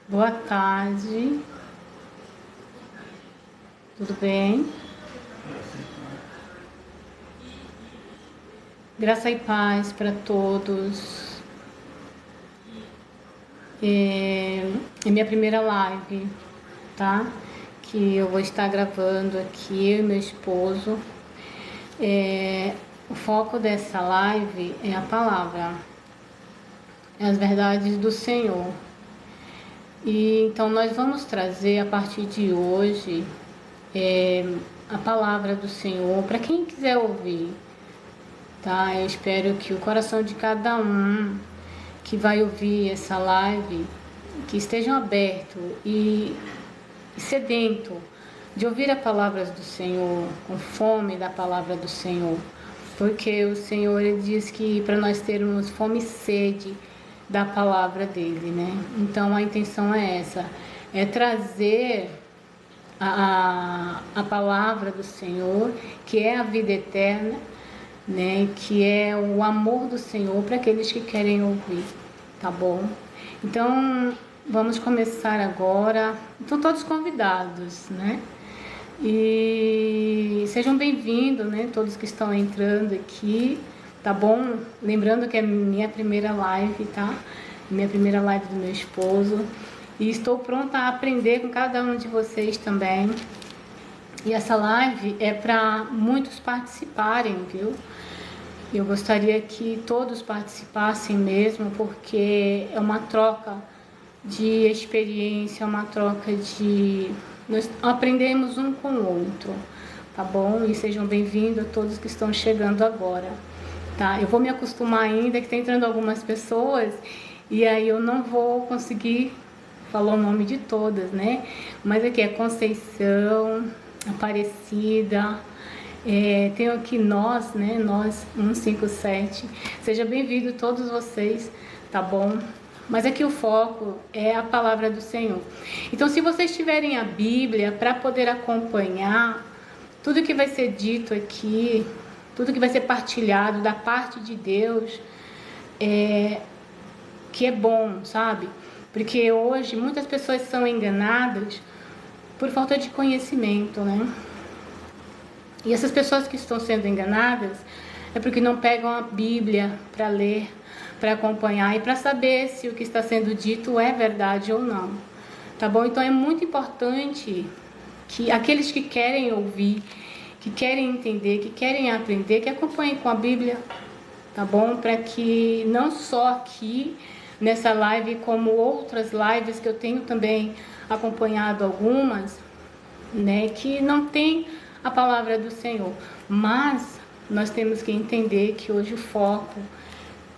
Boa tarde, tudo bem? Graça e paz para todos. É minha primeira live, tá? Que eu vou estar gravando aqui, eu e meu esposo. O foco dessa live é a palavra, é as verdades do Senhor. E então nós vamos trazer a partir de hoje a palavra do Senhor para quem quiser ouvir. Tá? Eu espero que o coração de cada um que vai ouvir essa live, que estejam aberto e sedento de ouvir a palavra do Senhor, com fome da palavra do Senhor. Porque o Senhor ele diz que para nós termos fome e sede da palavra dele, né? Então a intenção é essa, é trazer a palavra do Senhor, que é a vida eterna, né, que é o amor do Senhor para aqueles que querem ouvir, tá bom? Então, vamos começar agora. Estão todos convidados, né? E sejam bem-vindos, né, todos que estão entrando aqui, tá bom? Lembrando que é minha primeira live, tá? Minha primeira live do meu esposo. E estou pronta a aprender com cada um de vocês também. E essa live é para muitos participarem, viu? Eu gostaria que todos participassem mesmo, porque é uma troca de experiência, uma troca de... Nós aprendemos um com o outro, tá bom? E sejam bem-vindos a todos que estão chegando agora, tá? Eu vou me acostumar ainda, que tá entrando algumas pessoas, e aí eu não vou conseguir falar o nome de todas, né? Mas aqui é Conceição, Aparecida... tenho aqui nós, né? Nós 157. Seja bem-vindo todos vocês, tá bom? Mas aqui o foco é a palavra do Senhor. Então, se vocês tiverem a Bíblia para poder acompanhar tudo que vai ser dito aqui, tudo que vai ser partilhado da parte de Deus, que é bom, sabe? Porque hoje muitas pessoas são enganadas por falta de conhecimento, né? E essas pessoas que estão sendo enganadas é porque não pegam a Bíblia para ler, para acompanhar e para saber se o que está sendo dito é verdade ou não. Tá bom? Então é muito importante que aqueles que querem ouvir, que querem entender, que querem aprender, que acompanhem com a Bíblia, tá bom? Para que não só aqui nessa live, como outras lives que eu tenho também acompanhado algumas, né, que não tem a palavra do Senhor, mas nós temos que entender que hoje o foco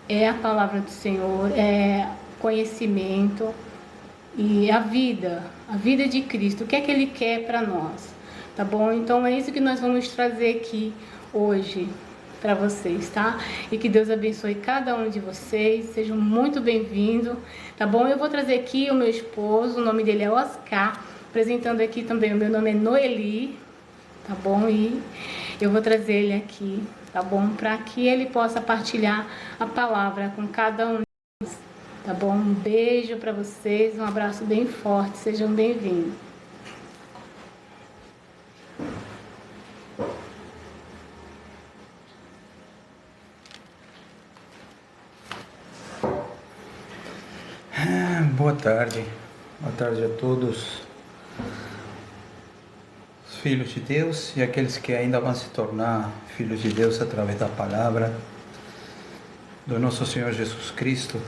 é a palavra do Senhor, é conhecimento e a vida de Cristo, o que é que Ele quer para nós, tá bom? Então é isso que nós vamos trazer aqui hoje para vocês, tá? E que Deus abençoe cada um de vocês, sejam muito bem-vindos, tá bom? Eu vou trazer aqui o meu esposo, o nome dele é Oscar, apresentando aqui também, o meu nome é Noeli, tá bom? E eu vou trazer ele aqui, tá bom? Para que ele possa partilhar a palavra com cada um, tá bom? Um beijo para vocês, um abraço bem forte, sejam bem-vindos. Boa tarde a todos os filhos de Deus e aqueles que ainda vão se tornar filhos de Deus através da palavra do nosso Senhor Jesus Cristo,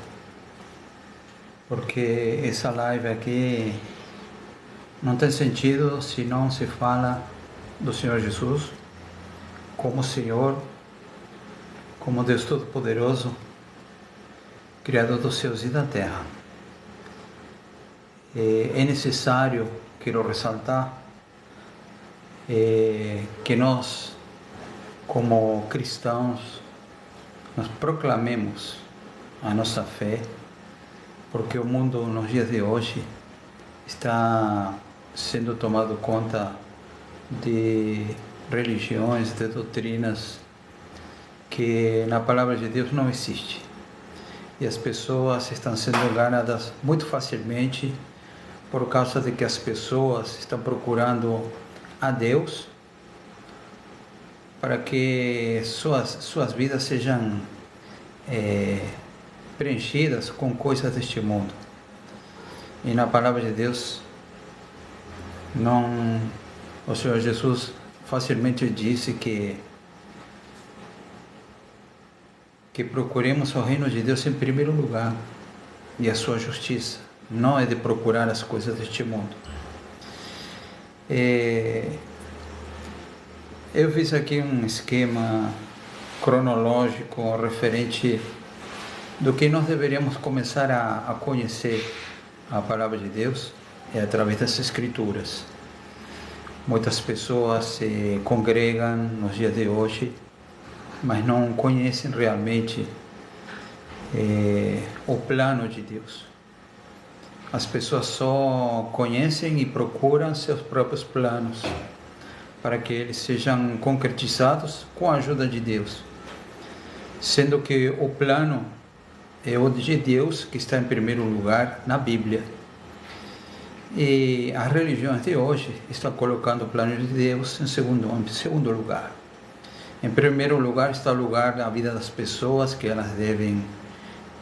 porque essa live aqui não tem sentido se não se fala do Senhor Jesus como Senhor, como Deus Todo-Poderoso, Criador dos céus e da terra. É necessário, quero ressaltar, que nós, como cristãos, nós proclamemos a nossa fé, porque o mundo nos dias de hoje está sendo tomado conta de religiões, de doutrinas que na palavra de Deus não existe. E as pessoas estão sendo enganadas muito facilmente por causa de que as pessoas estão procurando a Deus para que suas vidas sejam preenchidas com coisas deste mundo. E na palavra de Deus, o Senhor Jesus facilmente disse que procuremos o reino de Deus em primeiro lugar e a sua justiça, não é de procurar as coisas deste mundo. Eu fiz aqui um esquema cronológico referente do que nós deveríamos começar a conhecer a palavra de Deus através das Escrituras. Muitas pessoas se congregam nos dias de hoje, mas não conhecem realmente o plano de Deus. As pessoas só conhecem e procuram seus próprios planos para que eles sejam concretizados com a ajuda de Deus, sendo que o plano é o de Deus que está em primeiro lugar na Bíblia. E as religiões de hoje estão colocando o plano de Deus em segundo lugar. Em primeiro lugar está o lugar da vida das pessoas, que elas devem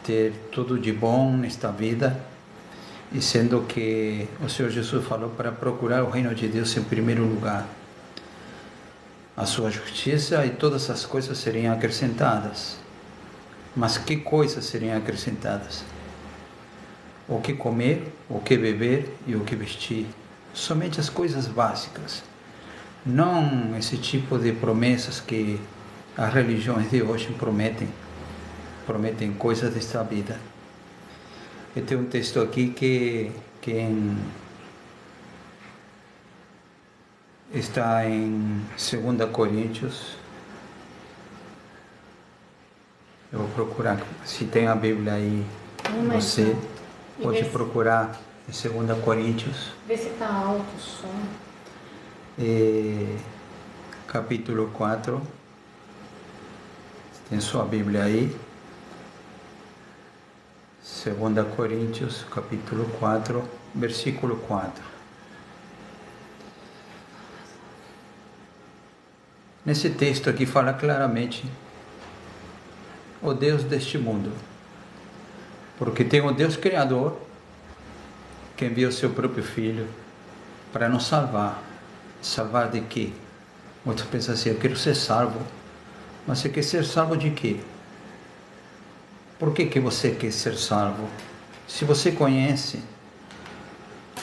ter tudo de bom nesta vida, e sendo que o Senhor Jesus falou para procurar o reino de Deus em primeiro lugar, a sua justiça, e todas as coisas seriam acrescentadas. Mas que coisas seriam acrescentadas? O que comer, o que beber e o que vestir. Somente as coisas básicas. Não esse tipo de promessas que as religiões de hoje prometem coisas desta vida. Eu tenho um texto aqui que está em 2 Coríntios. Eu vou procurar, se tem a Bíblia aí, você pode procurar em 2 Coríntios. Vê se está alto o som. Capítulo 4, tem sua Bíblia aí, 2 Coríntios, capítulo 4, versículo 4. Nesse texto aqui fala claramente o Deus deste mundo, porque tem o Deus Criador que enviou seu próprio Filho para nos salvar. Salvar de quê? Muitos pensam assim: eu quero ser salvo. Mas você quer ser salvo de quê? Por que você quer ser salvo? Se você conhece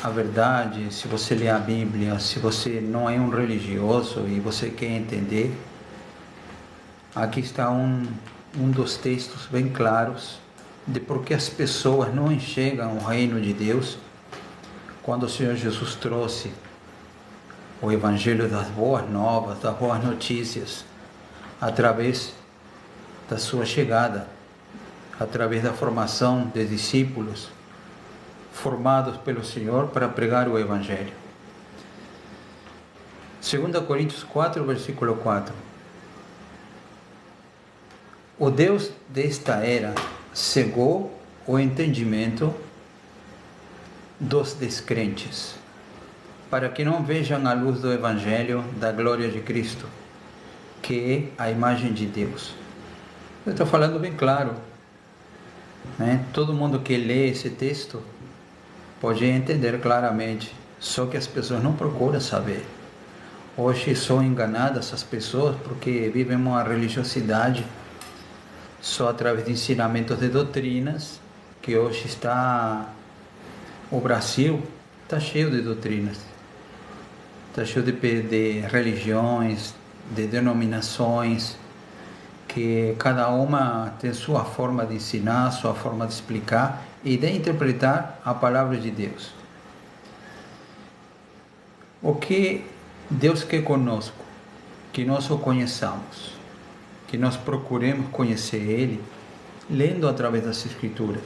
a verdade, se você lê a Bíblia, se você não é um religioso e você quer entender, aqui está um dos textos bem claros de por que as pessoas não enxergam o reino de Deus quando o Senhor Jesus trouxe o Evangelho das boas novas, das boas notícias, através da sua chegada, através da formação de discípulos formados pelo Senhor para pregar o Evangelho. 2 Coríntios 4, versículo 4. O Deus desta era cegou o entendimento dos descrentes, para que não vejam a luz do Evangelho da glória de Cristo, que é a imagem de Deus. Eu estou falando bem claro, né? Todo mundo que lê esse texto pode entender claramente, só que as pessoas não procuram saber. Hoje são enganadas as pessoas porque vivem uma religiosidade só através de ensinamentos de doutrinas, que hoje o Brasil está cheio de doutrinas, está cheio de religiões, de denominações, que cada uma tem sua forma de ensinar, sua forma de explicar e de interpretar a palavra de Deus. O que Deus quer conosco? Que nós o conheçamos, que nós procuremos conhecer Ele, lendo através das Escrituras.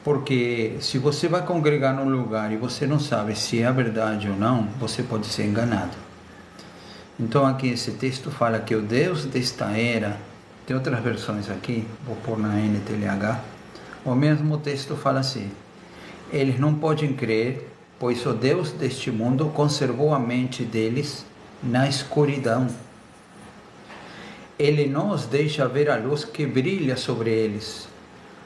Porque se você vai congregar num lugar e você não sabe se é verdade ou não, você pode ser enganado. Então aqui esse texto fala que o Deus desta era, tem outras versões aqui, vou pôr na NTLH, o mesmo texto fala assim: Eles não podem crer, pois o Deus deste mundo conservou a mente deles na escuridão. Ele não os deixa ver a luz que brilha sobre eles,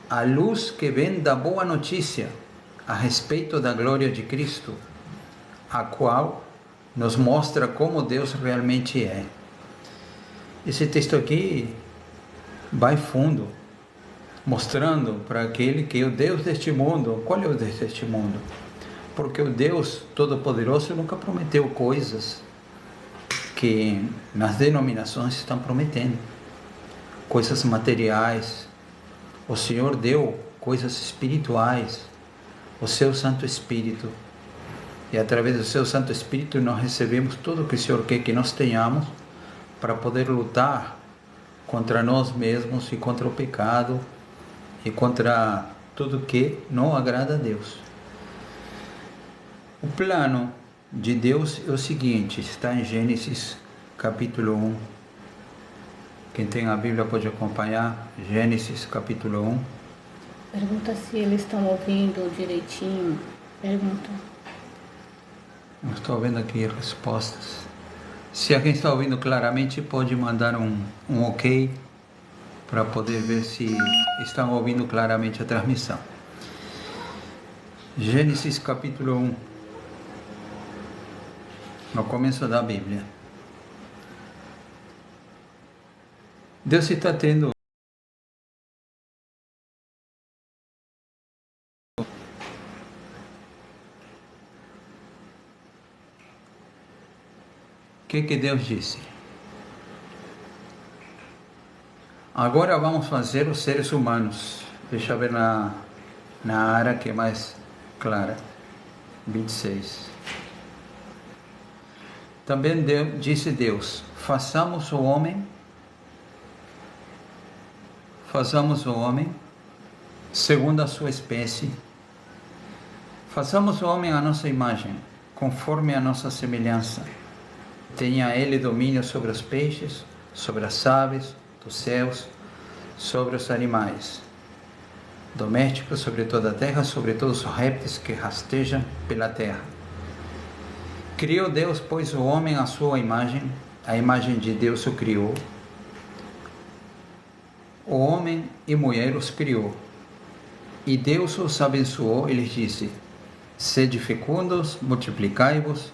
a luz que vem da boa notícia a respeito da glória de Cristo, a qual nos mostra como Deus realmente é. Esse texto aqui vai fundo, mostrando para aquele que é o Deus deste mundo. Qual é o Deus deste mundo? Porque o Deus Todo-Poderoso nunca prometeu coisas que nas denominações estão prometendo, coisas materiais. O Senhor deu coisas espirituais, o seu Santo Espírito, e através do seu Santo Espírito nós recebemos tudo o que o Senhor quer que nós tenhamos para poder lutar contra nós mesmos e contra o pecado e contra tudo que não agrada a Deus. O plano de Deus é o seguinte, está em Gênesis capítulo 1. Quem tem a Bíblia pode acompanhar, Gênesis capítulo 1. Pergunta se eles estão ouvindo direitinho. Pergunta. Não estou vendo aqui respostas. Se alguém está ouvindo claramente, pode mandar um ok para poder ver se estão ouvindo claramente a transmissão. Gênesis capítulo 1, no começo da Bíblia. Deus está tendo o que Deus disse? Agora vamos fazer os seres humanos. Deixa eu ver na área que é mais clara. 26. Também disse Deus: façamos o homem segundo a sua espécie. Façamos o homem à nossa imagem, conforme a nossa semelhança. Tenha ele domínio sobre os peixes, sobre as aves dos céus, sobre os animais domésticos, sobre toda a terra, sobre todos os répteis que rastejam pela terra. Criou Deus, pois, o homem à sua imagem, a imagem de Deus o criou. O homem e mulher os criou. E Deus os abençoou e lhes disse: sede fecundos, multiplicai-vos,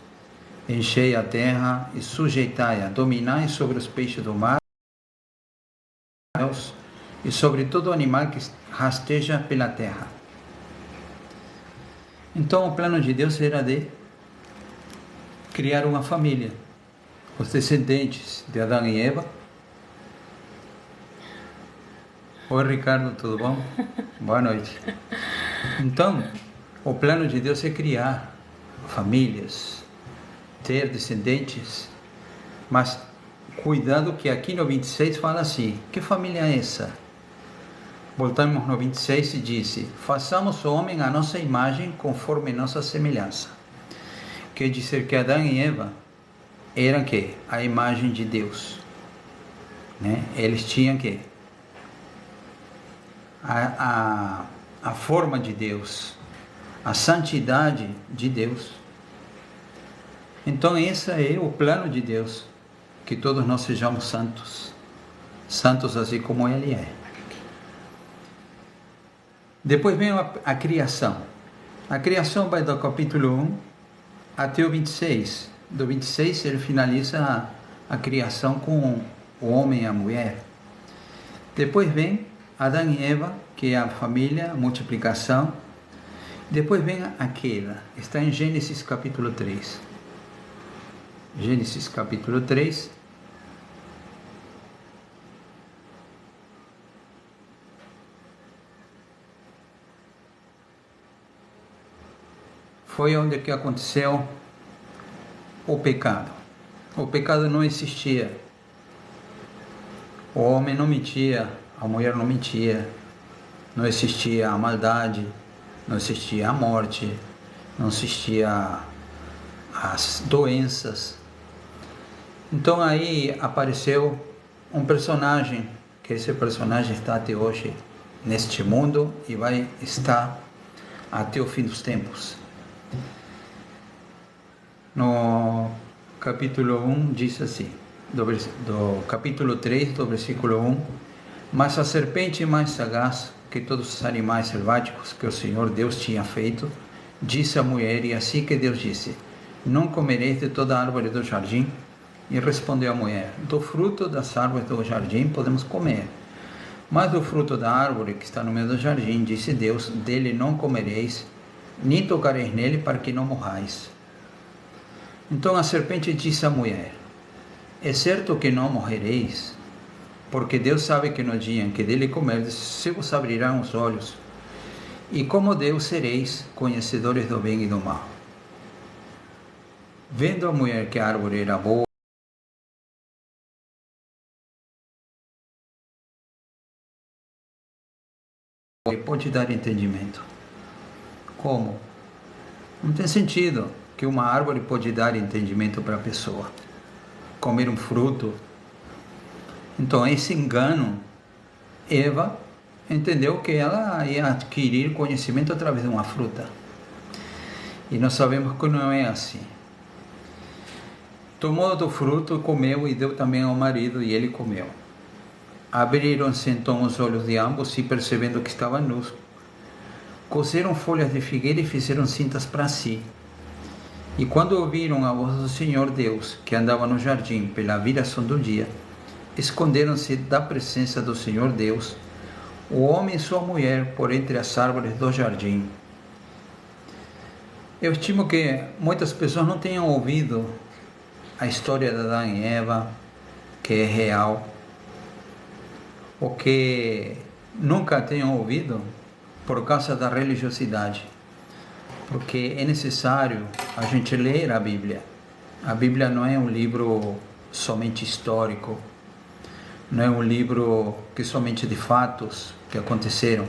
enchei a terra e sujeitai-a, dominai sobre os peixes do mar e sobre todo animal que rasteja pela terra. Então o plano de Deus era de criar uma família, os descendentes de Adão e Eva. Oi, Ricardo, tudo bom? Boa noite. Então, o plano de Deus é criar famílias, ter descendentes, mas cuidado que aqui no 26 fala assim: que família é essa? Voltamos no 26 e disse: façamos o homem à nossa imagem, conforme nossa semelhança. Quer dizer que Adão e Eva eram que? A imagem de Deus, né? Eles tinham que? A forma de Deus, a santidade de Deus. Então esse é o plano de Deus, que todos nós sejamos santos, santos assim como Ele é. Depois vem a criação. A criação vai do capítulo 1 até o 26. Do 26 ele finaliza a criação com o homem e a mulher. Depois vem Adão e Eva, que é a família, a multiplicação. Depois vem a queda. Está em Gênesis capítulo 3. Gênesis capítulo 3. Foi onde que aconteceu o pecado. O pecado não existia. O homem não mentia, a mulher não mentia. Não existia a maldade, não existia a morte, não existia as doenças. Então aí apareceu um personagem, que esse personagem está até hoje neste mundo e vai estar até o fim dos tempos. No capítulo 1 diz assim, do capítulo 3, do versículo 1: Mas a serpente mais sagaz que todos os animais selváticos que o Senhor Deus tinha feito, disse à mulher, e assim que Deus disse: Não comereis de toda a árvore do jardim? E respondeu a mulher: Do fruto das árvores do jardim podemos comer, mas do fruto da árvore que está no meio do jardim, disse Deus: Dele não comereis, nem tocareis nele, para que não morrais. Então a serpente disse à mulher: É certo que não morrereis, porque Deus sabe que no dia em que dele comerdes, se vos abrirão os olhos, e como Deus sereis conhecedores do bem e do mal. Vendo a mulher que a árvore era boa, pode dar entendimento. Como? Não tem sentido que uma árvore pode dar entendimento para a pessoa. Comer um fruto. Então, esse engano, Eva entendeu que ela ia adquirir conhecimento através de uma fruta. E nós sabemos que não é assim. Tomou do fruto, comeu e deu também ao marido, e ele comeu. Abriram-se então os olhos de ambos e, percebendo que estavam nus, cozeram folhas de figueira e fizeram cintas para si. E quando ouviram a voz do Senhor Deus, que andava no jardim pela viração do dia, esconderam-se da presença do Senhor Deus, o homem e sua mulher, por entre as árvores do jardim. Eu estimo que muitas pessoas não tenham ouvido a história de Adão e Eva, que é real, ou que nunca tenham ouvido por causa da religiosidade, porque é necessário a gente ler a Bíblia. A Bíblia não é um livro somente histórico, não é um livro que somente de fatos que aconteceram.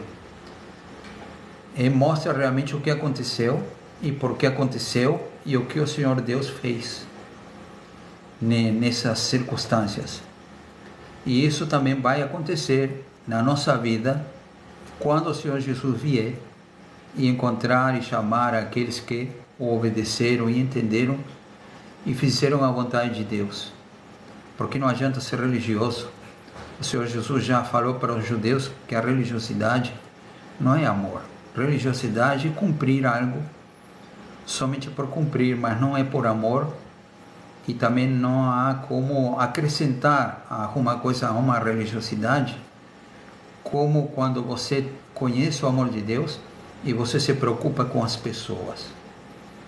Mostra realmente o que aconteceu e por que aconteceu e o que o Senhor Deus fez nessas circunstâncias. E isso também vai acontecer na nossa vida quando o Senhor Jesus vier e encontrar e chamar aqueles que o obedeceram e entenderam e fizeram a vontade de Deus. Porque não adianta ser religioso. O Senhor Jesus já falou para os judeus que a religiosidade não é amor. Religiosidade é cumprir algo somente por cumprir, mas não é por amor. E também não há como acrescentar alguma coisa a uma religiosidade, como quando você conhece o amor de Deus e você se preocupa com as pessoas,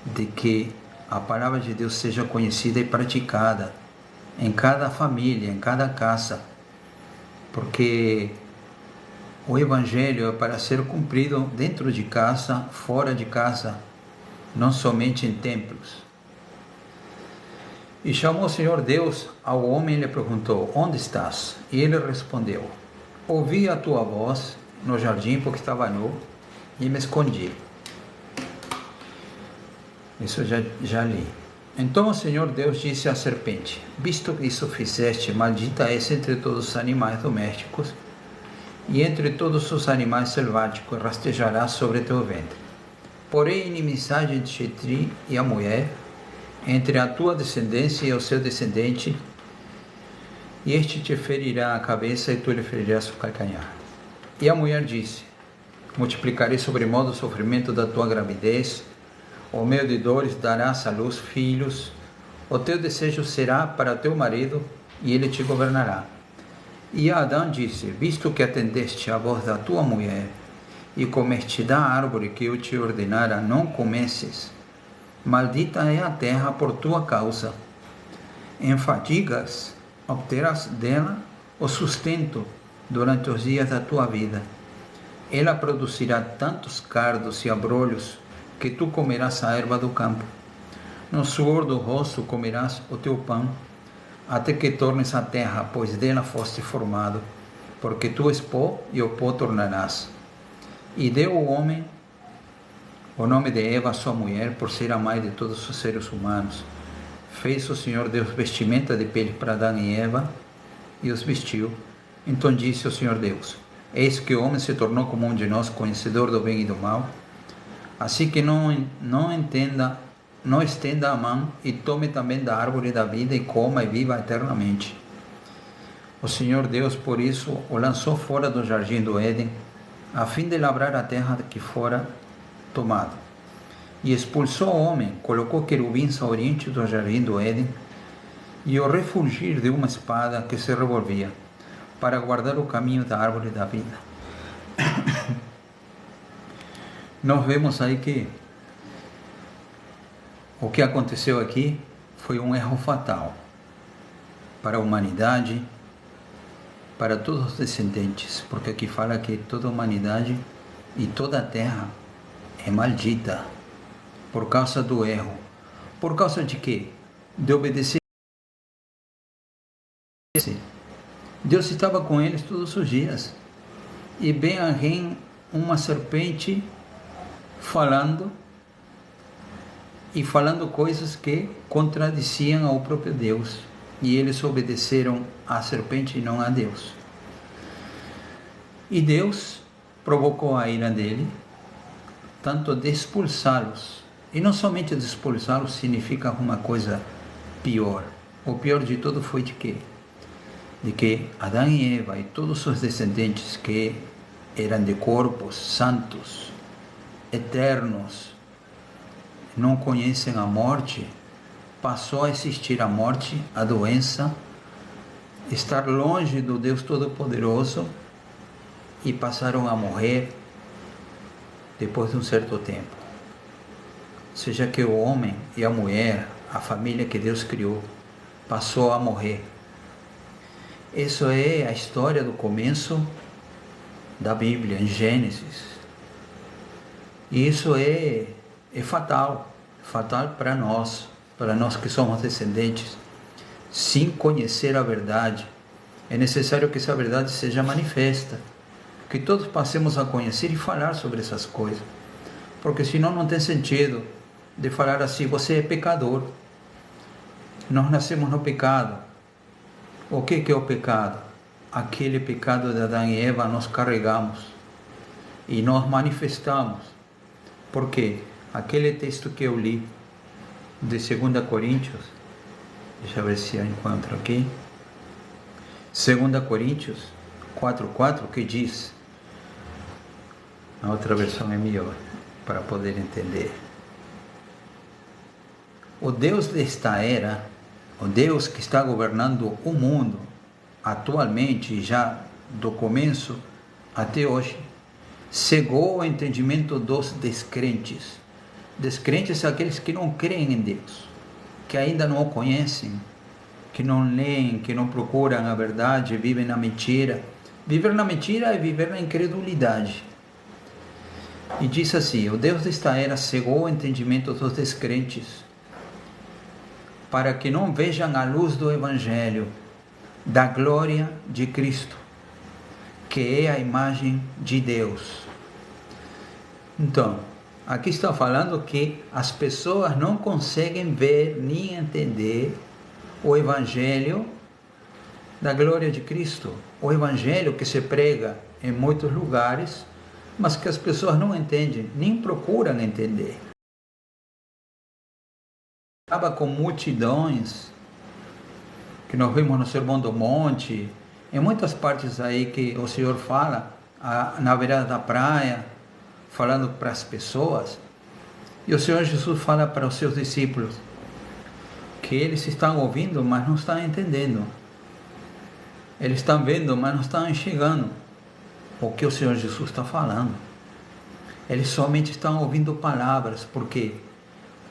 de que a palavra de Deus seja conhecida e praticada em cada família, em cada casa, porque o Evangelho é para ser cumprido dentro de casa, fora de casa, não somente em templos. E chamou o Senhor Deus ao homem e lhe perguntou: Onde estás? E ele respondeu: Ouvi a tua voz no jardim porque estava nu e me escondi. Isso já li. Então o Senhor Deus disse à serpente: Visto que isso fizeste, maldita és entre todos os animais domésticos e entre todos os animais selváticos, rastejarás sobre teu ventre. Porém, inimizade entre ti e a mulher, entre a tua descendência e o seu descendente, e este te ferirá a cabeça e tu lhe ferirás o calcanhar. E a mulher disse: Multiplicarei sobremodo o sofrimento da tua gravidez, o meio de dores darás à luz filhos, o teu desejo será para teu marido, e ele te governará. E Adão disse: Visto que atendeste à voz da tua mulher, e comeste da árvore que eu te ordenara não comesses, maldita é a terra por tua causa. Em fadigas obterás dela o sustento durante os dias da tua vida. Ela produzirá tantos cardos e abrolhos que tu comerás a erva do campo. No suor do rosto comerás o teu pão, até que tornes a terra, pois dela foste formado, porque tu és pó e o pó tornarás. E deu o homem o nome de Eva, sua mulher, por ser a mãe de todos os seres humanos. Fez o Senhor Deus vestimenta de pele para Adão e Eva e os vestiu. Então disse o Senhor Deus: Eis que o homem se tornou como um de nós, conhecedor do bem e do mal. Assim que não estenda a mão e tome também da árvore da vida e coma e viva eternamente. O Senhor Deus, por isso, o lançou fora do jardim do Éden, a fim de labrar a terra que fora tomada. E expulsou o homem, colocou querubins ao oriente do jardim do Éden, e o refulgir de uma espada que se revolvia, para guardar o caminho da árvore da vida. Nós vemos aí que o que aconteceu aqui foi um erro fatal para a humanidade, para todos os descendentes, porque aqui fala que toda a humanidade e toda a terra é maldita por causa do erro. Por causa de quê? De obedecer. Deus estava com eles todos os dias. E vem alguém, uma serpente, falando coisas que contradiziam ao próprio Deus. E eles obedeceram à serpente e não a Deus. E Deus provocou a ira dele, tanto de expulsá-los. E não somente de expulsá-los significa uma coisa pior. O pior de tudo foi de quê? De que Adão e Eva e todos os descendentes que eram de corpos santos, eternos, não conhecem a morte, passou a existir a morte, a doença, estar longe do Deus Todo-Poderoso e passaram a morrer depois de um certo tempo. Ou seja, que o homem e a mulher, a família que Deus criou, passou a morrer. Isso é a história do começo da Bíblia, em Gênesis. E isso é fatal para nós que somos descendentes, sem conhecer a verdade. É necessário que essa verdade seja manifesta, que todos passemos a conhecer e falar sobre essas coisas, porque senão não tem sentido de falar assim: você é pecador. Nós nascemos no pecado. O que é o pecado? Aquele pecado de Adão e Eva nós carregamos e nós manifestamos. Por quê? Aquele texto que eu li de 2 Coríntios, deixa eu ver se eu encontro aqui, 2 Coríntios 4:4, que diz, a outra versão é melhor, para poder entender. O Deus desta era, o Deus que está governando o mundo atualmente, já do começo até hoje, cegou o entendimento dos descrentes. Descrentes são aqueles que não creem em Deus, que ainda não o conhecem, que não leem, que não procuram a verdade, vivem na mentira. Viver na mentira é viver na incredulidade. E diz assim: o Deus desta era cegou o entendimento dos descrentes, para que não vejam a luz do Evangelho, da glória de Cristo, que é a imagem de Deus. Então, aqui está falando que as pessoas não conseguem ver nem entender o Evangelho da glória de Cristo, o Evangelho que se prega em muitos lugares, mas que as pessoas não entendem, nem procuram entender. Acaba com multidões, que nós vimos no Sermão do Monte, em muitas partes aí que o Senhor fala, na beirada da praia, falando para as pessoas, e o Senhor Jesus fala para os seus discípulos, que eles estão ouvindo, mas não estão entendendo. Eles estão vendo, mas não estão enxergando o que o Senhor Jesus está falando. Eles somente estão ouvindo palavras, porque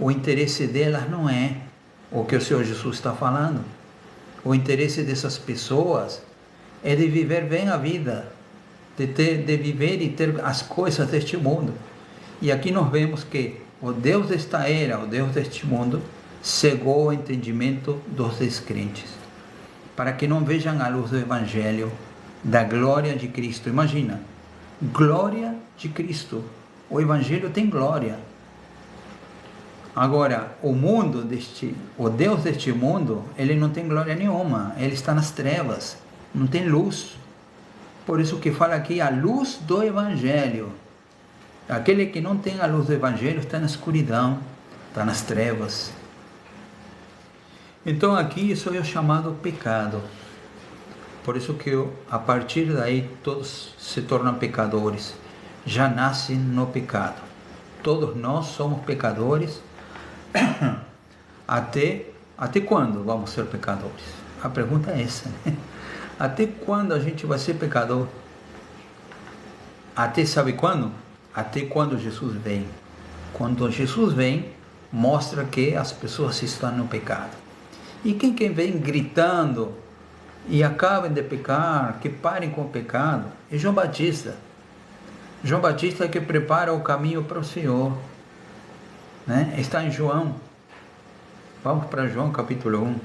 o interesse delas não é o que o Senhor Jesus está falando. O interesse dessas pessoas é de viver bem a vida, de viver e ter as coisas deste mundo. E aqui nós vemos que o Deus desta era, o Deus deste mundo, cegou o entendimento dos descrentes, para que não vejam a luz do Evangelho, da glória de Cristo. Imagina, glória de Cristo. O Evangelho tem glória. Agora, o Deus deste mundo, ele não tem glória nenhuma, ele está nas trevas, não tem luz. Por isso que fala aqui a luz do Evangelho. Aquele que não tem a luz do Evangelho está na escuridão, está nas trevas. Então aqui isso é o chamado pecado. Por isso que a partir daí todos se tornam pecadores. Já nascem no pecado. Todos nós somos pecadores. Até quando vamos ser pecadores? A pergunta é essa, né? Até quando a gente vai ser pecador? Até sabe quando? Até quando Jesus vem. Quando Jesus vem, mostra que as pessoas estão no pecado. E quem vem gritando e acabem de pecar, que parem com o pecado, é João Batista. João Batista que prepara o caminho para o Senhor, né? Está em João. Vamos para João capítulo 1.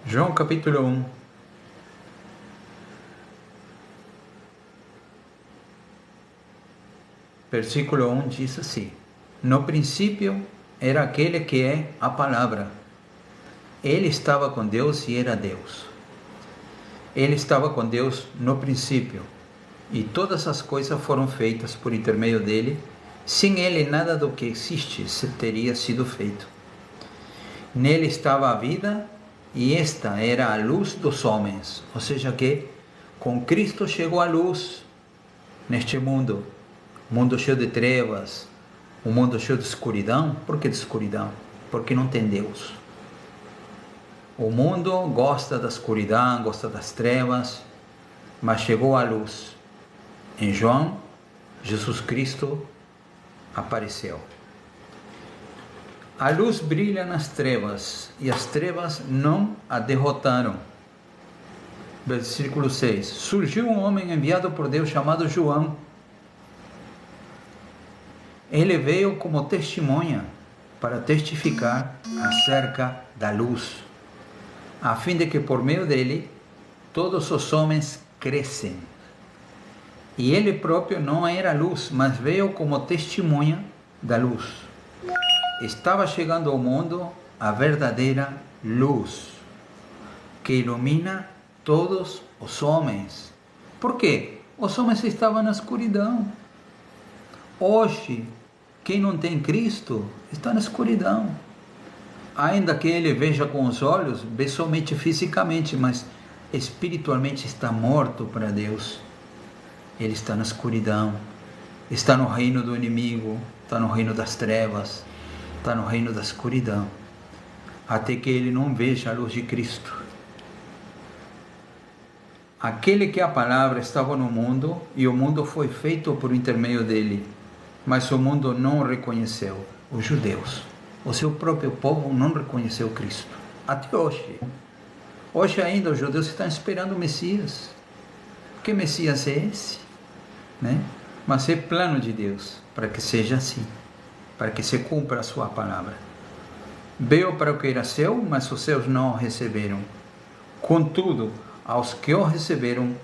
João capítulo 1. Versículo 1 diz assim: no princípio era aquele que é a palavra. Ele estava com Deus e era Deus. Ele estava com Deus no princípio, e todas as coisas foram feitas por intermédio dele. Sem ele, nada do que existe teria sido feito. Nele estava a vida, e esta era a luz dos homens. Ou seja que com Cristo chegou a luz neste mundo. Mundo cheio de trevas, um mundo cheio de escuridão. Por que de escuridão? Porque não tem Deus. O mundo gosta da escuridão, gosta das trevas, mas chegou a luz. Em João, Jesus Cristo apareceu. A luz brilha nas trevas, e as trevas não a derrotaram. Versículo 6. Surgiu um homem enviado por Deus chamado João. Ele veio como testemunha para testificar acerca da luz, a fim de que por meio dele todos os homens crescem. E ele próprio não era luz, mas veio como testemunha da luz. Estava chegando ao mundo a verdadeira luz, que ilumina todos os homens. Por quê? Os homens estavam na escuridão. Hoje, quem não tem Cristo está na escuridão. Ainda que ele veja com os olhos, vê somente fisicamente, mas espiritualmente está morto para Deus. Ele está na escuridão, está no reino do inimigo, está no reino das trevas, está no reino da escuridão, até que ele não veja a luz de Cristo. Aquele que a palavra estava no mundo, e o mundo foi feito por intermédio dele, mas o mundo não o reconheceu. Os judeus, o seu próprio povo, não reconheceu Cristo. Até hoje. Hoje ainda os judeus estão esperando o Messias. Que Messias é esse? Né? Mas é plano de Deus para que seja assim, para que se cumpra a sua palavra. Veio para o que era seu, mas os seus não o receberam. Contudo, aos que o receberam,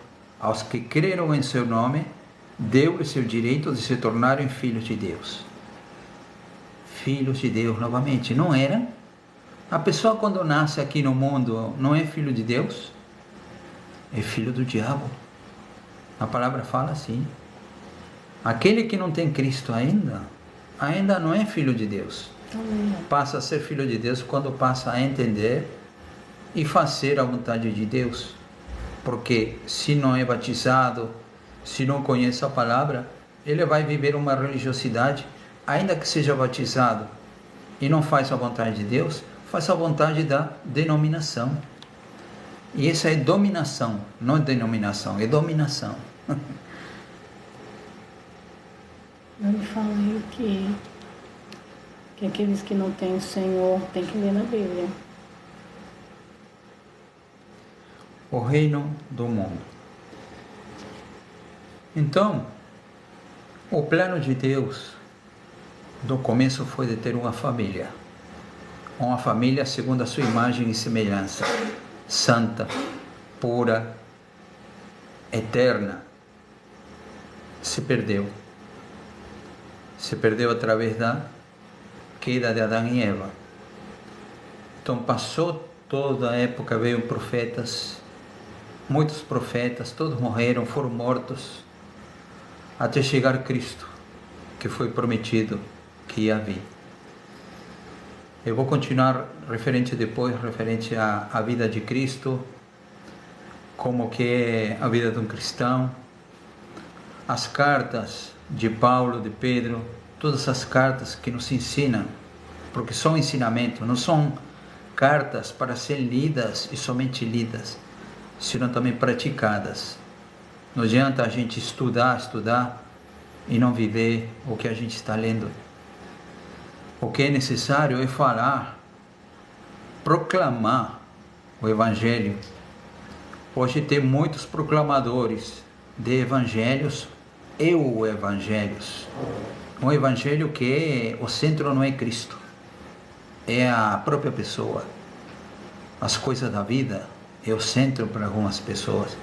aos que creram em seu nome, deu-lhes o direito de se tornarem filhos de Deus. Filhos de Deus novamente, não eram? A pessoa quando nasce aqui no mundo não é filho de Deus? É filho do diabo. A palavra fala assim. Aquele que não tem Cristo ainda não é filho de Deus. Passa a ser filho de Deus quando passa a entender e fazer a vontade de Deus. Porque se não é batizado, se não conhece a palavra, ele vai viver uma religiosidade, ainda que seja batizado e não faz a vontade de Deus, faz a vontade da denominação. E essa é dominação, não é denominação, é dominação. Eu me falei que aqueles que não têm o Senhor têm que ler na Bíblia. O reino do mundo. Então, o plano de Deus do começo foi de ter uma família segundo a sua imagem e semelhança, santa, pura, eterna. Se perdeu através da queda de Adão e Eva. Então passou toda a época, veio profetas, muitos profetas, todos morreram, foram mortos, até chegar Cristo, que foi prometido que ia vir. Eu vou continuar referente à vida de Cristo, como que é a vida de um cristão, as cartas de Paulo, de Pedro, todas as cartas que nos ensinam, porque são ensinamentos, não são cartas para serem lidas e somente lidas, senão também praticadas. Não adianta a gente estudar e não viver o que a gente está lendo. O que é necessário é falar, proclamar o Evangelho. Hoje tem muitos proclamadores de evangelhos e o evangelhos. Um evangelho que o centro não é Cristo, é a própria pessoa. As coisas da vida é o centro para algumas pessoas,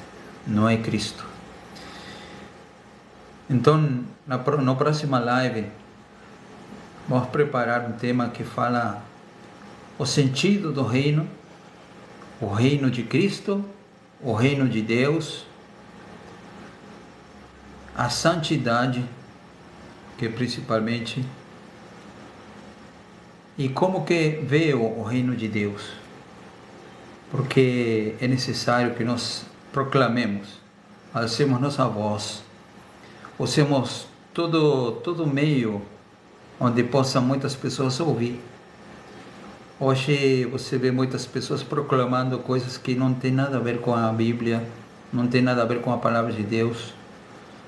não é Cristo. Então, na próxima live, vamos preparar um tema que fala o sentido do reino, o reino de Cristo, o reino de Deus, a santidade, que principalmente, e como que veio o reino de Deus, porque é necessário que nós proclamemos, alcemos nossa voz, usemos todo meio onde possam muitas pessoas ouvir. Hoje você vê muitas pessoas proclamando coisas que não tem nada a ver com a Bíblia, não tem nada a ver com a palavra de Deus.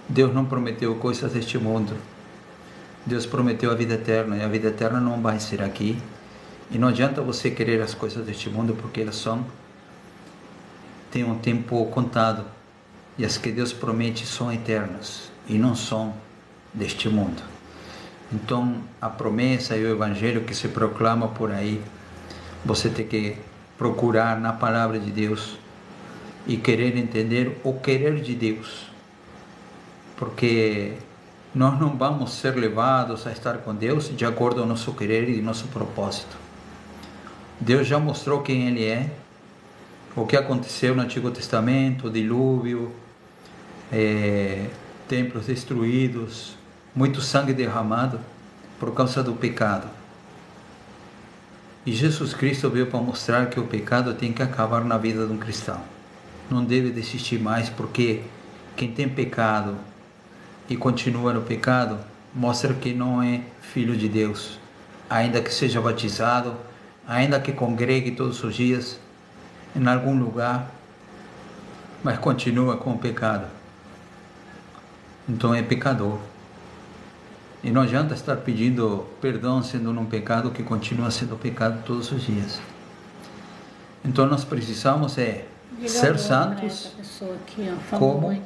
Deus não prometeu coisas deste mundo. Deus prometeu a vida eterna, e a vida eterna não vai ser aqui. E não adianta você querer as coisas deste mundo, porque elas têm um tempo contado. E as que Deus promete são eternas e não são deste mundo. Então, a promessa e o evangelho que se proclama por aí, você tem que procurar na palavra de Deus e querer entender o querer de Deus. Porque nós não vamos ser levados a estar com Deus de acordo com o nosso querer e nosso propósito. Deus já mostrou quem Ele é, o que aconteceu no Antigo Testamento, o dilúvio, templos destruídos, muito sangue derramado por causa do pecado. E Jesus Cristo veio para mostrar que o pecado tem que acabar na vida de um cristão. Não deve desistir mais, porque quem tem pecado e continua no pecado, mostra que não é filho de Deus, ainda que seja batizado, ainda que congregue todos os dias em algum lugar, mas continua com o pecado. Então é pecador. E não adianta estar pedindo perdão sendo um pecado que continua sendo pecado todos os dias. Então nós precisamos ser santos como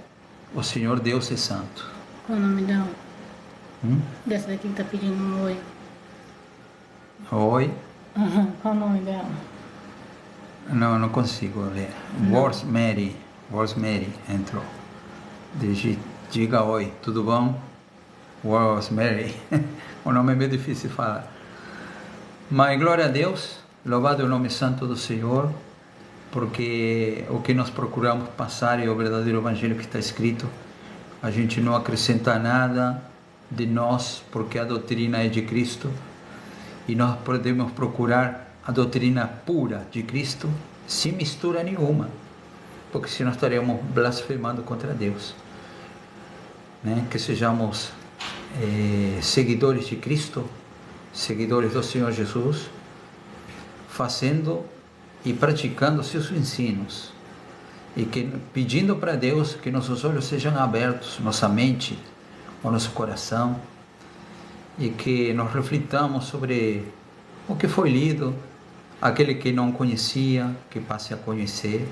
o Senhor Deus é santo. Qual o nome dela? Dessa daqui que tá pedindo um oi. Oi? Qual o nome dela? Não consigo ler. Rosemary entrou. Diga oi, tudo bom? Rosemary. O nome é meio difícil de falar. Mas glória a Deus, louvado é o nome santo do Senhor, porque o que nós procuramos passar é o verdadeiro evangelho que está escrito. A gente não acrescenta nada de nós, porque a doutrina é de Cristo, e nós podemos procurar a doutrina pura de Cristo, sem mistura nenhuma, porque senão estaremos blasfemando contra Deus. Que sejamos seguidores de Cristo, seguidores do Senhor Jesus, fazendo e praticando seus ensinos, e pedindo para Deus que nossos olhos sejam abertos, nossa mente, o nosso coração, e que nós reflitamos sobre o que foi lido, aquele que não conhecia, que passe a conhecer,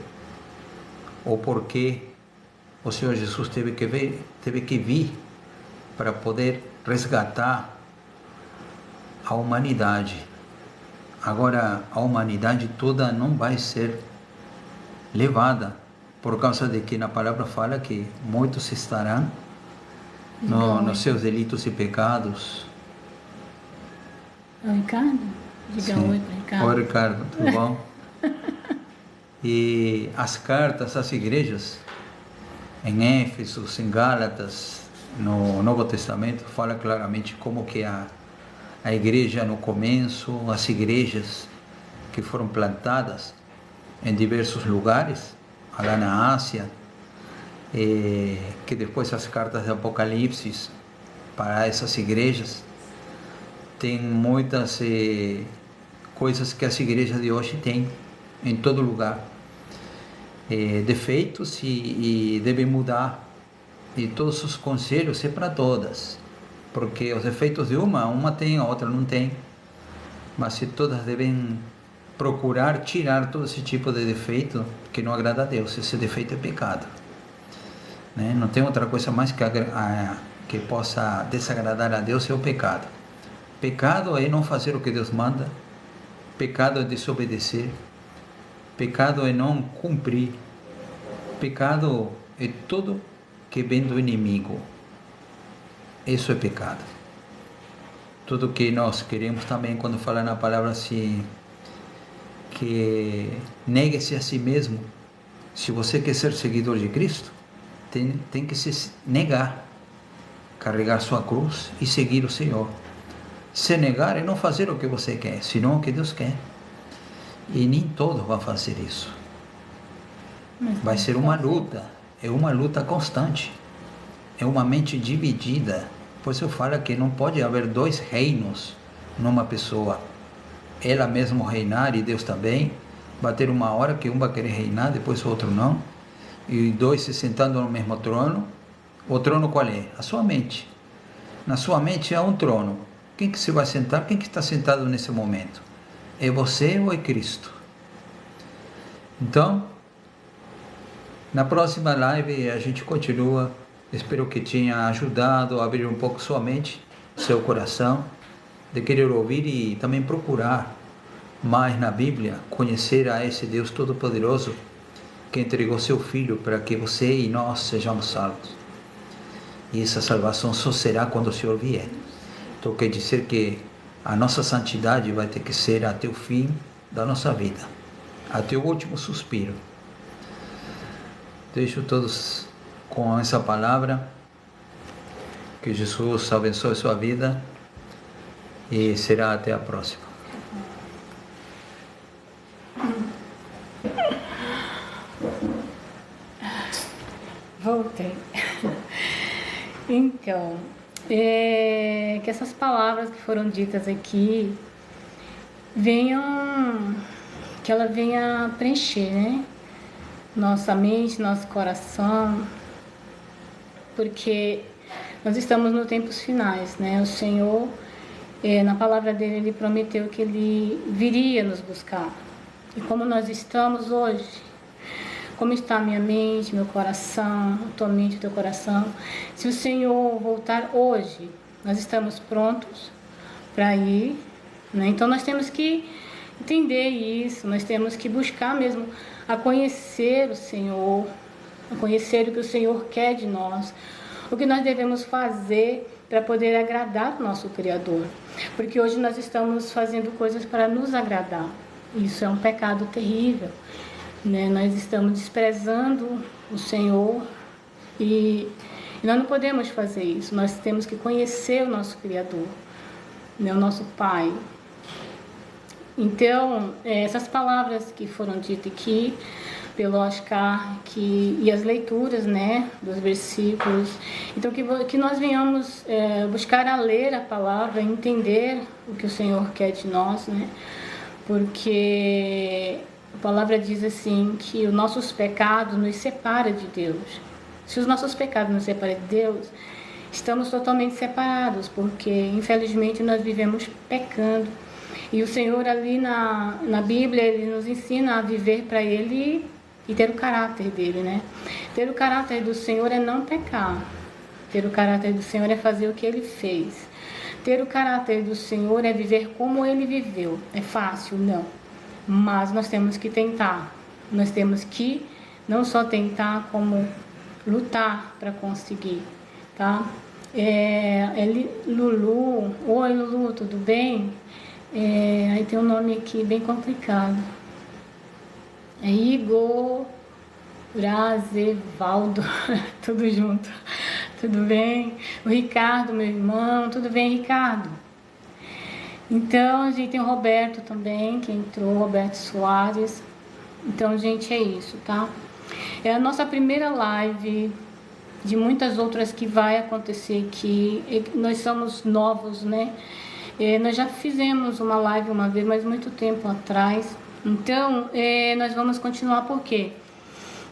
o porquê o Senhor Jesus teve que vir para poder resgatar a humanidade. Agora, a humanidade toda não vai ser levada, por causa de que na palavra fala que muitos estarão nos seus delitos e pecados. É o Ricardo? Diga oi para Ricardo. Oi, Ricardo, tudo bom? E as cartas às igrejas, em Éfeso, em Gálatas, no Novo Testamento, fala claramente como que a igreja no começo, as igrejas que foram plantadas em diversos lugares, lá na Ásia, que depois as cartas de Apocalipse para essas igrejas, tem muitas coisas que as igrejas de hoje têm em todo lugar, defeitos e devem mudar, e todos os conselhos é para todas, porque os defeitos de uma tem, a outra não tem, mas se todas devem procurar tirar todo esse tipo de defeito que não agrada a Deus. Esse defeito é pecado, né? Não tem outra coisa mais que possa desagradar a Deus, é o pecado. Pecado é não fazer o que Deus manda, pecado é desobedecer, pecado é não cumprir, pecado é tudo que vem do inimigo. Isso é pecado. Tudo que nós queremos também, quando fala na palavra assim, que negue-se a si mesmo. Se você quer ser seguidor de Cristo, tem que se negar, carregar sua cruz e seguir o Senhor. Se negar é não fazer o que você quer, senão o que Deus quer. E nem todos vão fazer isso. Vai ser uma luta, é uma luta constante, é uma mente dividida. Por isso eu falo que não pode haver dois reinos numa pessoa. Ela mesmo reinar e Deus também. Vai ter uma hora que um vai querer reinar, depois o outro não. E dois se sentando no mesmo trono. O trono qual é? A sua mente. Na sua mente há um trono. Quem que se vai sentar? Quem que está sentado nesse momento? É você ou é Cristo? Então, na próxima live a gente continua. Espero que tenha ajudado a abrir um pouco sua mente, seu coração, de querer ouvir e também procurar mais na Bíblia, conhecer a esse Deus Todo-Poderoso que entregou seu Filho para que você e nós sejamos salvos. E essa salvação só será quando o Senhor vier. Então quer dizer que a nossa santidade vai ter que ser até o fim da nossa vida, até o último suspiro. Deixo todos com essa palavra. Que Jesus abençoe sua vida e será até a próxima. Voltei. Então, que essas palavras que foram ditas aqui que ela venha preencher, né? Nossa mente, nosso coração, porque nós estamos nos tempos finais, né? O Senhor, na palavra dele, ele prometeu que ele viria nos buscar. E como nós estamos hoje, como está a minha mente, meu coração, a tua mente, o teu coração, se o Senhor voltar hoje, nós estamos prontos para ir, né? Então nós temos que entender isso, nós temos que buscar mesmo a conhecer o Senhor, a conhecer o que o Senhor quer de nós, o que nós devemos fazer para poder agradar o nosso Criador. Porque hoje nós estamos fazendo coisas para nos agradar. Isso é um pecado terrível, né? Nós estamos desprezando o Senhor e nós não podemos fazer isso. Nós temos que conhecer o nosso Criador, né? O nosso Pai. Então, essas palavras que foram ditas aqui pelo Oscar e as leituras, né, dos versículos, então que nós venhamos buscar a ler a palavra, entender o que o Senhor quer de nós, né, porque a palavra diz assim que os nossos pecados nos separam de Deus. Se os nossos pecados nos separam de Deus, estamos totalmente separados, porque infelizmente nós vivemos pecando. E o Senhor ali na Bíblia, Ele nos ensina a viver para Ele e ter o caráter dEle, né? Ter o caráter do Senhor é não pecar. Ter o caráter do Senhor é fazer o que Ele fez. Ter o caráter do Senhor é viver como Ele viveu. É fácil? Não. Mas nós temos que tentar. Nós temos que não só tentar, como lutar para conseguir, tá? Lulu. Oi, Lulu, tudo bem? Aí tem um nome aqui bem complicado. É Igor Brazevaldo, tudo junto. Tudo bem? O Ricardo, meu irmão, tudo bem, Ricardo? Então, a gente tem o Roberto também, que entrou, Roberto Soares. Então, gente, é isso, tá? É a nossa primeira live de muitas outras que vai acontecer aqui. Nós somos novos, né? Nós já fizemos uma live uma vez, mas muito tempo atrás. Então, nós vamos continuar por quê?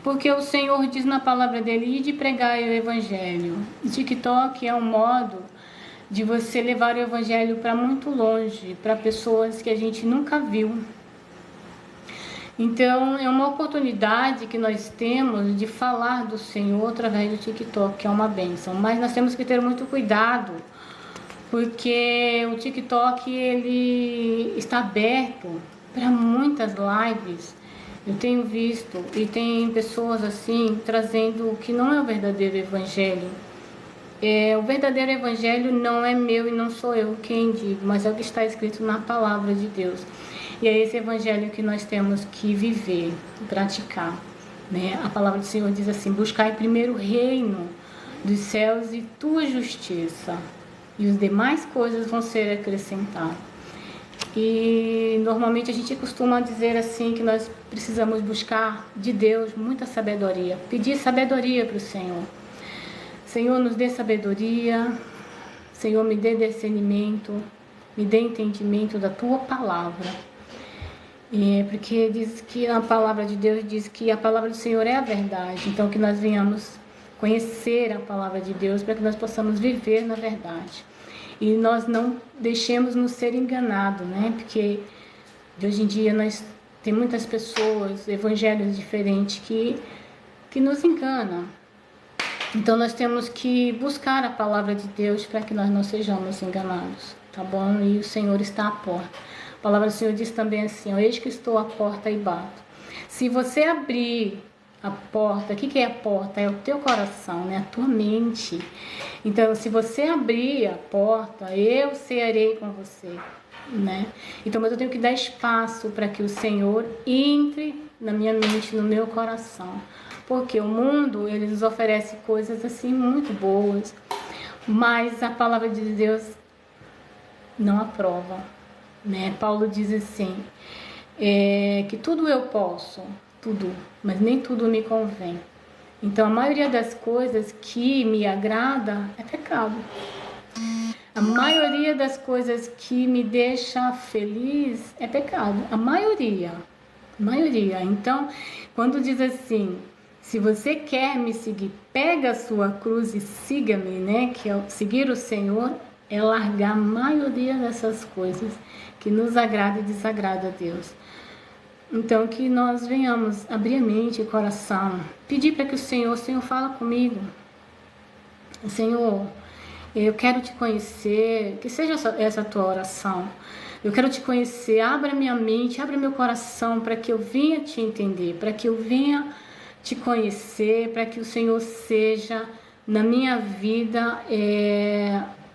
Porque o Senhor diz na palavra dele, ide pregar o evangelho. O TikTok é um modo de você levar o evangelho para muito longe, para pessoas que a gente nunca viu. Então, é uma oportunidade que nós temos de falar do Senhor através do TikTok, que é uma bênção. Mas nós temos que ter muito cuidado, porque o TikTok ele está aberto para muitas lives. Eu tenho visto e tem pessoas assim trazendo o que não é o verdadeiro evangelho. O verdadeiro evangelho não é meu e não sou eu quem digo, mas é o que está escrito na palavra de Deus. E é esse evangelho que nós temos que viver, praticar, né? A palavra do Senhor diz assim: buscai primeiro o reino dos céus e tua justiça, e as demais coisas vão ser acrescentadas. E normalmente a gente costuma dizer assim que nós precisamos buscar de Deus muita sabedoria, pedir sabedoria para o Senhor. Senhor, nos dê sabedoria, Senhor, me dê discernimento, me dê entendimento da tua palavra. Porque diz que a palavra de Deus diz que a palavra do Senhor é a verdade. Então que nós venhamos conhecer a palavra de Deus para que nós possamos viver na verdade. E nós não deixemos nos ser enganados, né? Porque de hoje em dia tem muitas pessoas, evangelhos diferentes que nos enganam. Então nós temos que buscar a palavra de Deus para que nós não sejamos enganados, tá bom? E o Senhor está à porta. A palavra do Senhor diz também assim: eis que estou à porta e bato. Se você abrir a porta, o que é a porta? É o teu coração, né? A tua mente. Então, se você abrir a porta, eu cearei com você, né? Então, mas eu tenho que dar espaço para que o Senhor entre na minha mente, no meu coração. Porque o mundo, ele nos oferece coisas assim muito boas, mas a palavra de Deus não aprova, né? Paulo diz assim, que tudo eu posso, tudo, mas nem tudo me convém. Então, a maioria das coisas que me agrada é pecado. A maioria das coisas que me deixa feliz é pecado. A maioria. Então, quando diz assim, se você quer me seguir, pega a sua cruz e siga-me, né? Que é seguir o Senhor, é largar a maioria dessas coisas que nos agrada e desagrada a Deus. Então, que nós venhamos abrir a mente e o coração, pedir para que o Senhor fala comigo. Senhor, eu quero te conhecer, que seja essa a tua oração. Eu quero te conhecer, abra minha mente, abra meu coração para que eu venha te entender, para que eu venha te conhecer, para que o Senhor seja na minha vida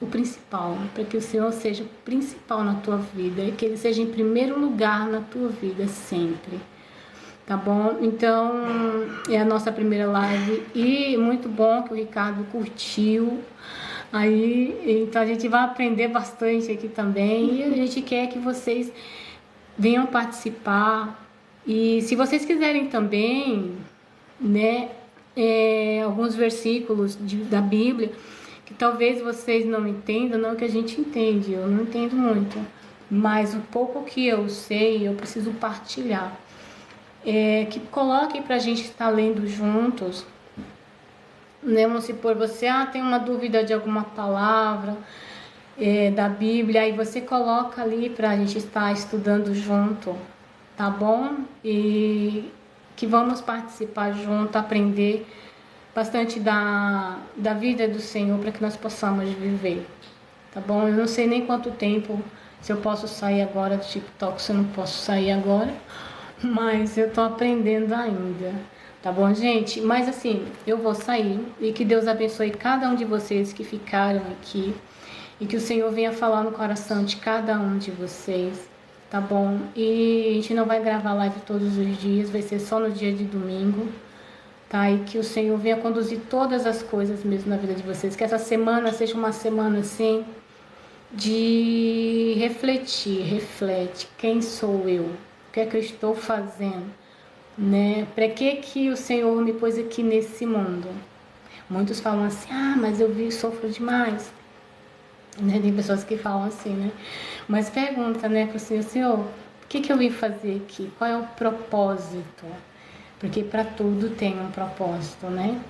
o principal, para que o Senhor seja o principal na tua vida e que Ele seja em primeiro lugar na tua vida sempre, tá bom? Então, é a nossa primeira live e muito bom que o Ricardo curtiu. Aí, então a gente vai aprender bastante aqui também e a gente quer que vocês venham participar. E se vocês quiserem também, né, alguns versículos da Bíblia que talvez vocês não entendam, não que a gente entende, eu não entendo muito, mas o pouco que eu sei, eu preciso partilhar. Que coloquem para a gente estar lendo juntos, né? Vamos supor, você tem uma dúvida de alguma palavra da Bíblia, aí você coloca ali para a gente estar estudando junto, tá bom? E que vamos participar junto, aprender bastante da vida do Senhor para que nós possamos viver, tá bom? Eu não sei nem quanto tempo, se eu posso sair agora do TikTok, se eu não posso sair agora, mas eu tô aprendendo ainda, tá bom, gente? Mas assim, eu vou sair e que Deus abençoe cada um de vocês que ficaram aqui e que o Senhor venha falar no coração de cada um de vocês, tá bom? E a gente não vai gravar live todos os dias, vai ser só no dia de domingo, tá? E que o Senhor venha conduzir todas as coisas mesmo na vida de vocês, que essa semana seja uma semana assim de refletir, reflete, quem sou eu? O que é que eu estou fazendo? Né? Para que o Senhor me pôs aqui nesse mundo? Muitos falam assim, mas eu sofro demais. Né? Tem pessoas que falam assim, né? Mas pergunta, né, para o Senhor, o que eu vim fazer aqui? Qual é o propósito? Porque para tudo tem um propósito, né?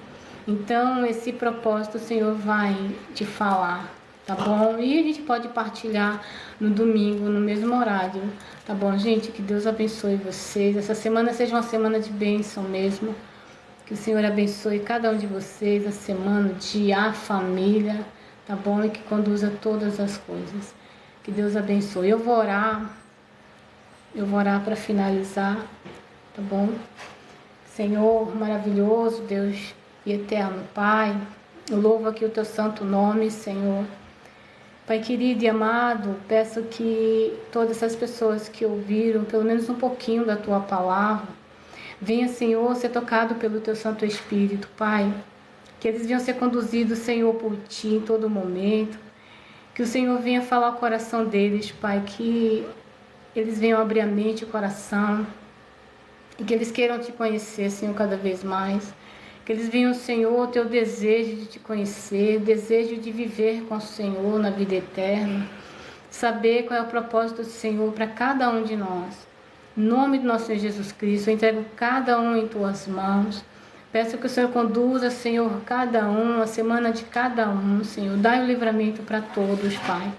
Então, esse propósito o Senhor vai te falar, tá bom? E a gente pode partilhar no domingo, no mesmo horário, tá bom, gente? Que Deus abençoe vocês. Essa semana seja uma semana de bênção mesmo. Que o Senhor abençoe cada um de vocês, a semana, o dia, a família, tá bom? E que conduza todas as coisas. Que Deus abençoe. Eu vou orar para finalizar, tá bom? Senhor maravilhoso, Deus e eterno Pai, eu louvo aqui o teu santo nome, Senhor. Pai querido e amado, peço que todas essas pessoas que ouviram pelo menos um pouquinho da tua palavra, venha, Senhor, ser tocado pelo teu Santo Espírito, Pai. Que eles venham ser conduzidos, Senhor, por ti em todo momento. Que o Senhor venha falar ao coração deles, Pai, que eles venham abrir a mente e o coração. E que eles queiram te conhecer, Senhor, cada vez mais. Que eles venham, Senhor, ter o desejo de te conhecer, desejo de viver com o Senhor na vida eterna. Saber qual é o propósito do Senhor para cada um de nós. Em nome do nosso Senhor Jesus Cristo, eu entrego cada um em tuas mãos. Peço que o Senhor conduza, Senhor, cada um, a semana de cada um, Senhor. Dai o livramento para todos, Pai.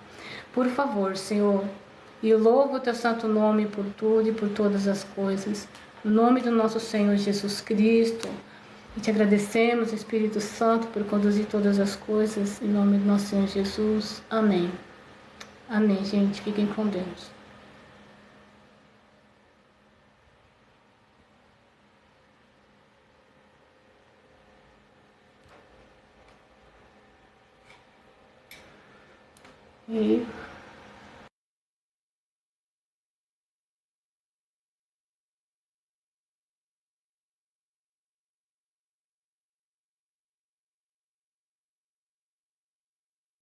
Por favor, Senhor. E louvo o teu santo nome por tudo e por todas as coisas. No nome do nosso Senhor Jesus Cristo. E te agradecemos, Espírito Santo, por conduzir todas as coisas. Em nome do nosso Senhor Jesus. Amém. Amém, gente. Fiquem com Deus. E